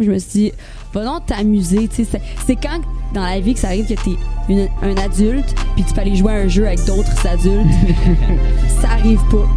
Je me suis dit, va donc t'amuser. C'est quand dans la vie que ça arrive que t'es un adulte puis tu peux aller jouer à un jeu avec d'autres adultes. Ça arrive pas.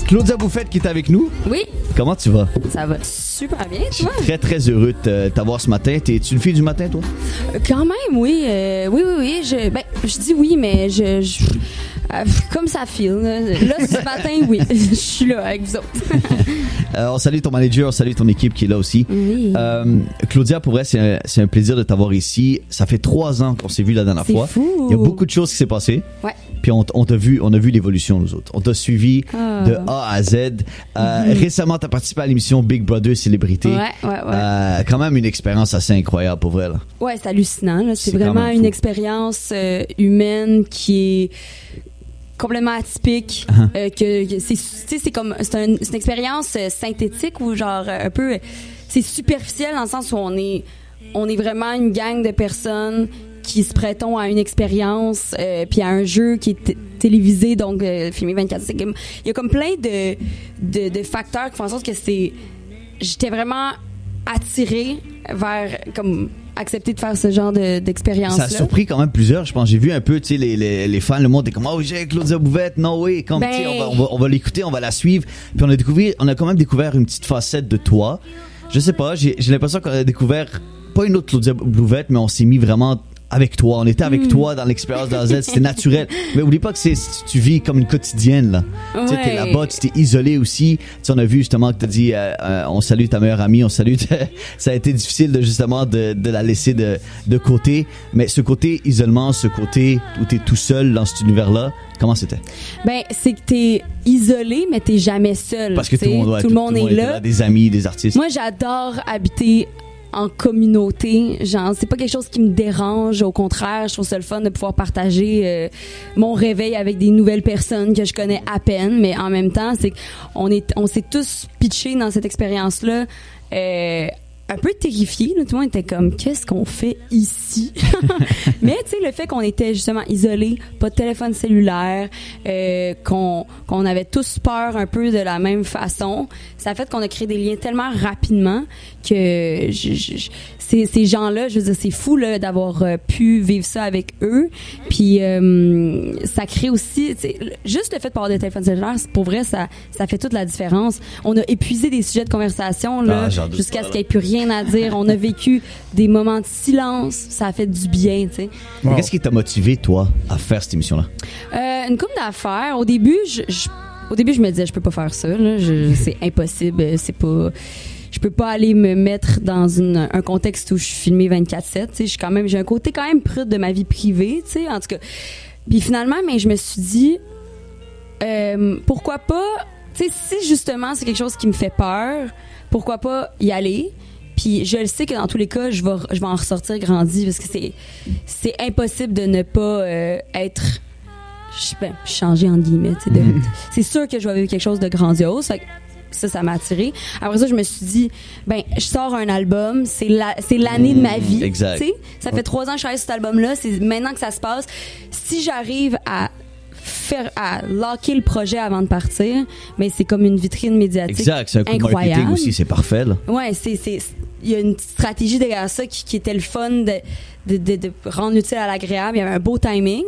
Claudia Bouffette qui est avec nous. Oui. Comment tu vas? Ça va super bien, Je suis très heureux de t'avoir ce matin. T'es-tu une fille du matin, toi? Quand même, oui. Oui. Je dis oui, mais comme ça file. Là, ce matin, oui. Je suis là avec vous autres. On salue ton manager, on salue ton équipe qui est là aussi. Oui. Claudia, pour vrai, c'est un plaisir de t'avoir ici. Ça fait 3 ans qu'on s'est vu la dernière fois. C'est fou. Il y a beaucoup de choses qui s'est passées. Ouais. Puis on a vu l'évolution, nous autres. On t'a suivi de A à Z. Récemment, t'as participé à l'émission Big Brother Célébrité. Ouais. Quand même une expérience assez incroyable, pour vrai. Là. Ouais, c'est hallucinant. Là. C'est quand vraiment même une fou. expérience humaine qui est complètement atypique. C'est une expérience synthétique ou genre un peu... C'est superficiel dans le sens où on est vraiment une gang de personnes qui se prêtons à une expérience puis à un jeu qui est télévisé, donc filmé 24/7. Il y a comme plein de facteurs qui font en sorte que j'étais vraiment attirée vers comme accepter de faire ce genre d'expérience-là. Ça a surpris quand même plusieurs. Je pense j'ai vu un peu, tu sais, les fans, le monde est comme « Oh, j'ai Claudia Bouffette, no way! » Comme, tu sais, on va l'écouter, on va la suivre. Puis on a quand même découvert une petite facette de toi. Je sais pas, j'ai l'impression qu'on a découvert pas une autre Claudia Bouffette, mais on s'est mis vraiment avec toi. On était avec toi dans l'expérience de la Z. C'était naturel. Mais oublie pas que tu vis comme une quotidienne, là. Ouais. Tu sais, t'es là-bas, tu t'es isolé aussi. Tu sais, on a vu justement que t'as dit, on salue ta meilleure amie, on salue, ça a été difficile de la laisser de côté. Mais ce côté isolement, ce côté où t'es tout seul dans cet univers-là, comment c'était? Ben, c'est que t'es isolé, mais t'es jamais seul. Parce que tout le monde est là. Des amis, des artistes. Moi, j'adore habiter en communauté, genre c'est pas quelque chose qui me dérange, au contraire, je trouve ça le fun de pouvoir partager mon réveil avec des nouvelles personnes que je connais à peine, mais en même temps, c'est on s'est tous pitchés dans cette expérience-là un peu terrifiés, là, tout le monde était comme qu'est-ce qu'on fait ici? Mais tu sais, le fait qu'on était justement isolés, pas de téléphone cellulaire, qu'on avait tous peur un peu de la même façon, ça a fait qu'on a créé des liens tellement rapidement que ces gens-là, je veux dire, c'est fou là d'avoir pu vivre ça avec eux. Puis ça crée aussi, juste le fait de pas avoir de téléphone cellulaire, pour vrai, ça fait toute la différence. On a épuisé des sujets de conversation là jusqu'à ce qu'il n'y ait plus rien à dire. On a vécu des moments de silence. Ça a fait du bien, tu sais. Wow. Qu'est-ce qui t'a motivé, toi, à faire cette émission-là? Une couple d'affaires. Au début, je me disais, je peux pas faire ça. Là. C'est impossible. C'est pas... Je peux pas aller me mettre dans un contexte où je suis filmée 24/7. Tu sais, j'ai un côté quand même prude de ma vie privée. Tu sais, en tout cas. Puis finalement, mais je me suis dit, pourquoi pas... Tu sais, si justement c'est quelque chose qui me fait peur, pourquoi pas y aller? Puis je le sais que dans tous les cas, je vais en ressortir grandi parce que c'est impossible de ne pas être changé entre guillemets. C'est sûr que je vais vivre quelque chose de grandiose. Fait que ça m'a attiré. Après ça, je me suis dit, je sors un album, c'est l'année de ma vie. Exact. T'sais? Ça fait 3 ans que je travaille sur cet album-là. C'est maintenant que ça se passe. Si j'arrive à locker le projet avant de partir, mais c'est comme une vitrine médiatique. Exact, c'est un coup de marketing aussi, c'est parfait là. Ouais, il y a une stratégie derrière ça qui était le fun de rendre utile à l'agréable. Il y avait un beau timing.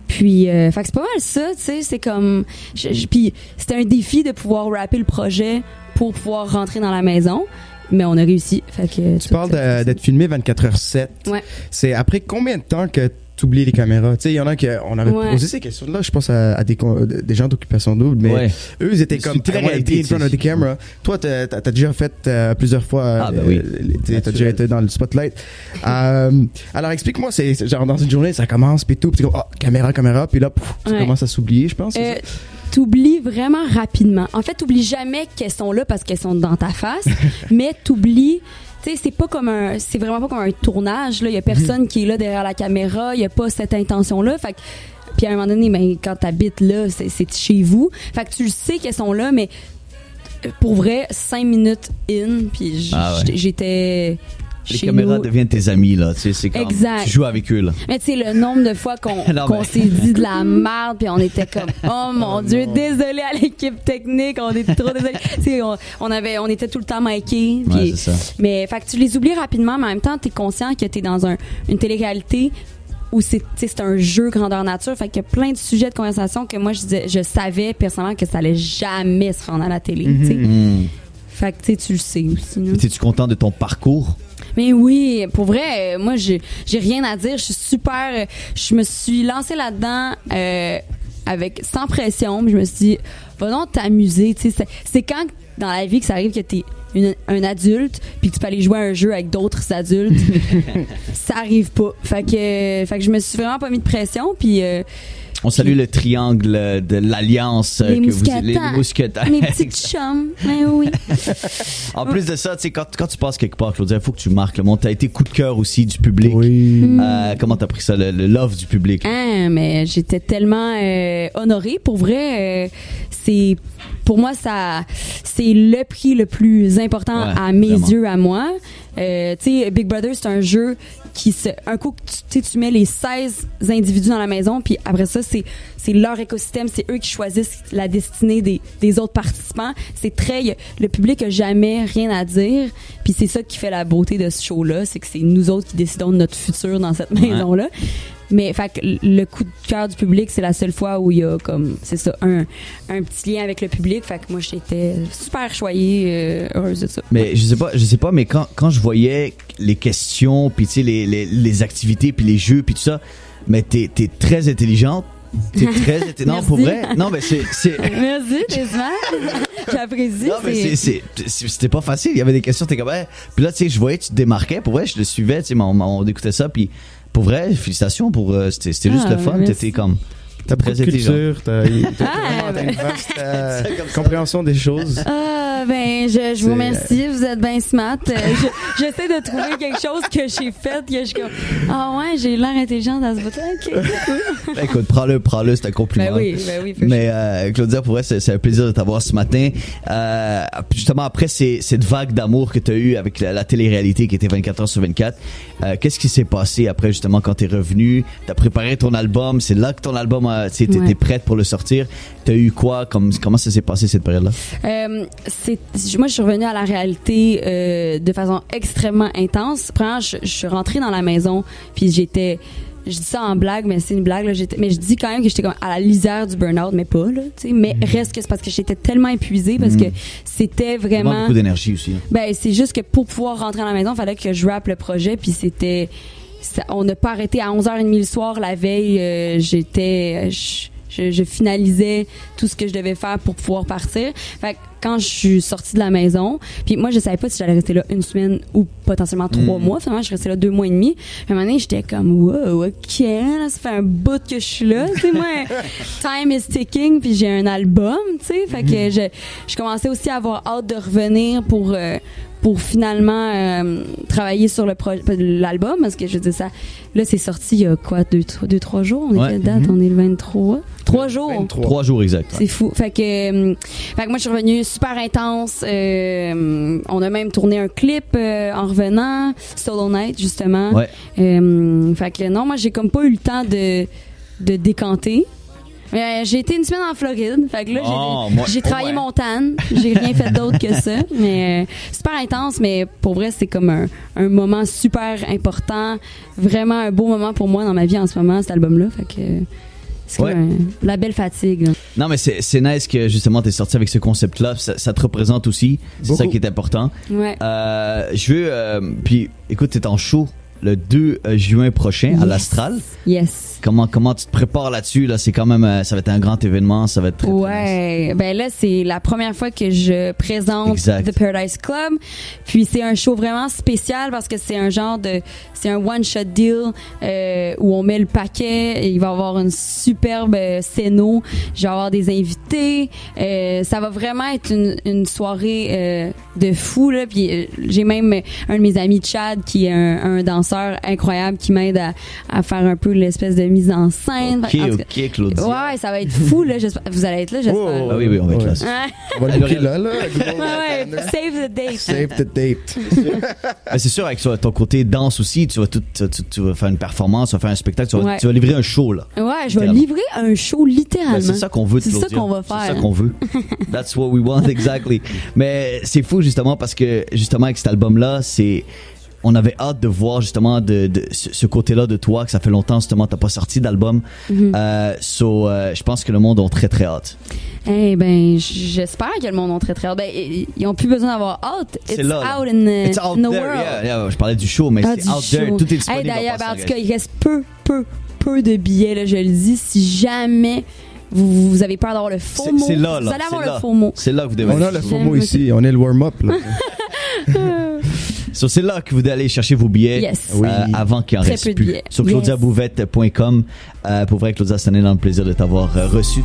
Puis, fait que c'est pas mal ça, tu sais, c'est comme... Puis c'était un défi de pouvoir rapper le projet pour pouvoir rentrer dans la maison. Mais on a réussi. Fait que tu parles d'être filmé 24/7. Ouais. C'est après combien de temps que tu oublies les caméras? Tu sais, il y en a qui on avait posé ces questions-là, je pense à des gens d'occupation double, mais eux, ils étaient comme très réalité in front of the camera. Toi, t'as déjà fait plusieurs fois, t'as déjà été dans le spotlight. Alors, explique-moi, c'est genre dans une journée, ça commence, puis tout, puis comme, caméra, puis là, ça commence à s'oublier, je pense. T'oublies vraiment rapidement. En fait, t'oublies jamais qu'elles sont là parce qu'elles sont dans ta face, mais t'oublies... Tu sais, c'est vraiment pas comme un tournage, là. Il y a personne qui est là derrière la caméra. Il y a pas cette intention-là. Fait que, puis à un moment donné, quand t'habites là, c'est chez vous. Fait que tu le sais qu'elles sont là, mais pour vrai, 5 minutes in, puis j'étais Les caméras deviennent tes amis, là. Tu sais, c'est comme, exact. Tu joues avec eux, là. Mais tu sais, le nombre de fois qu'on s'est dit de la merde, puis on était comme, oh mon Dieu, désolé à l'équipe technique, on est trop désolé. Tu sais, on était tout le temps micés. Ouais, c'est ça. Mais, fait que tu les oublies rapidement, mais en même temps, t'es conscient que t'es dans une télé-réalité où c'est un jeu grandeur nature. Fait qu'il y a plein de sujets de conversation que moi, je savais personnellement que ça allait jamais se rendre à la télé, tu sais. Fait que tu le sais aussi. Es-tu content de ton parcours? Mais oui, pour vrai, moi, j'ai rien à dire. Je suis super... Je me suis lancée là-dedans sans pression. Je me suis dit, va donc t'amuser. C'est quand, dans la vie, que ça arrive que t'es un adulte puis que tu peux aller jouer à un jeu avec d'autres adultes. Ça arrive pas. Fait que je me suis vraiment pas mis de pression. Puis... on salue le triangle de l'alliance les mousquetaires. Mes petites chums, mais oui. En plus de ça, tu sais, quand tu passes quelque part, Claudia, il faut que tu marques le monde. T'as été coup de cœur aussi du public. Oui. Comment t'as pris ça, le love du public? Mais j'étais tellement honorée. Pour vrai, pour moi, c'est le prix le plus important à mes yeux, à moi. Tu sais, Big Brother, c'est un jeu un coup que tu mets les 16 individus dans la maison, puis après ça, c'est leur écosystème, c'est eux qui choisissent la destinée des autres participants. Le public a jamais rien à dire, puis c'est ça qui fait la beauté de ce show-là, c'est que c'est nous autres qui décidons de notre futur dans cette maison-là. Mais fait que le coup de cœur du public, c'est la seule fois où il y a comme, c'est ça, un petit lien avec le public. Fait que moi, j'étais super choyée, heureuse de ça. Mais je sais pas, mais quand je voyais les questions, puis tu sais, les activités, puis les jeux, puis tout ça, mais t'es très intelligente. T'es très non, pour vrai. Non, mais c'est... Merci, t'es smart. J'apprécie. Non, mais c'était pas facile. Il y avait des questions, t'es comme, puis là, tu sais, je voyais que tu te démarquais. Pour vrai, je le suivais, tu sais, on écoutait ça, puis pour vrai, félicitations c'était juste le fun. T'étais comme... T'as beaucoup de culture, t'as une vaste compréhension des choses. Je vous remercie, vous êtes bien smart. J'essaie de trouver quelque chose que j'ai fait, que je suis comme, j'ai l'air intelligente à ce bout. OK. Écoute, prends-le, c'est un compliment. Ben oui. Mais Claudia, pour vrai, c'est un plaisir de t'avoir ce matin. Justement, après cette vague d'amour que t'as eue avec la télé-réalité qui était 24 heures sur 24, qu'est-ce qui s'est passé après, justement, quand t'es revenu? T'as préparé ton album, c'est là que ton album t'étais prête pour le sortir. T'as eu quoi? Comment ça s'est passé cette période-là? Moi, je suis revenue à la réalité de façon extrêmement intense. Premièrement, je suis rentrée dans la maison, puis je dis ça en blague, mais c'est une blague, là, mais je dis quand même que j'étais comme à la lisière du burn-out, mais pas, là, tu sais. Mais reste que c'est parce que j'étais tellement épuisée, parce que c'était vraiment... beaucoup d'énergie aussi. C'est juste que pour pouvoir rentrer à la maison, il fallait que je rappe le projet, puis on n'a pas arrêté à 11h30 le soir. La veille, je finalisais tout ce que je devais faire pour pouvoir partir. Fait que quand je suis sortie de la maison, puis moi, je savais pas si j'allais rester là une semaine ou potentiellement 3 mois. Finalement, je restais là 2 mois et demi. Puis à un moment donné, j'étais comme, wow, OK, là, ça fait un bout que je suis là. Tu sais, moi, time is ticking, puis j'ai un album, tu sais. Fait que je commençais aussi à avoir hâte de revenir pour finalement travailler sur l'album, parce que je dis ça, là c'est sorti il y a quoi, 2-3 jours, on est quelle date? On est le 23? 3 jours. 3 jours exact. C'est fou. Fait que moi je suis revenue super intense. On a même tourné un clip en revenant, Solo Night justement. Ouais. Fait que non, moi j'ai comme pas eu le temps de décanter. J'ai été une semaine en Floride. Fait que là, j'ai travaillé montagne. J'ai rien fait d'autre que ça. Mais super intense, mais pour vrai, c'est comme un moment super important. Vraiment un beau moment pour moi dans ma vie en ce moment, cet album-là. Fait que c'est la belle fatigue. Là. Non, mais c'est nice que justement t'es sorti avec ce concept-là. Ça te représente aussi. C'est ça qui est important. Ouais. Je veux... puis écoute, t'es en show le 2 juin prochain à l'Astral. Yes. Comment tu te prépares là-dessus? Là, c'est quand même, ça va être un grand événement, ça va être très, ouais. Très ben là, c'est la première fois que je présente The Paradise Club. Puis c'est un show vraiment spécial parce que c'est un one-shot deal où on met le paquet. Il va y avoir une superbe scéno. Je vais avoir des invités. Ça va vraiment être une soirée de fou là. Puis j'ai même un de mes amis Chad qui est un danseur danseur incroyable qui m'aide à faire un peu l'espèce de mise en scène. Ok, Claudia. Ouais, ça va être fou, là. Vous allez être là, j'espère. Ah oui, on va être là. On va le booker là. Ouais, save the date. Save the date. C'est sûr, avec ton côté danse aussi, tu vas faire une performance, tu vas faire un spectacle, tu vas livrer un show, là. Ouais, je vais livrer un show, littéralement. C'est ça qu'on veut, c'est ça qu'on va faire. C'est ça qu'on veut. That's what we want, exactly. Mais c'est fou, justement, parce que, justement, avec cet album-là, on avait hâte de voir justement de ce côté-là de toi, que ça fait longtemps justement t'as pas sorti d'album. Je pense que le monde a très très hâte. Eh ben, j'espère que le monde a très très hâte. Ben, ils ont plus besoin d'avoir hâte. It's out in the world. Yeah, je parlais du show, mais c'est out there. Tout est disponible. D'ailleurs, en tout cas, il reste peu de billets, là, je le dis. Si jamais vous avez peur d'avoir le faux mot, vous allez avoir le faux mot. C'est là que vous devez. On a le faux mot ici. On est le warm-up, là. C'est là que vous allez chercher vos billets avant qu'il en reste plus. Sur claudiabouvette.com. Pour vrai, Claudia, c'était un énorme plaisir de t'avoir reçu.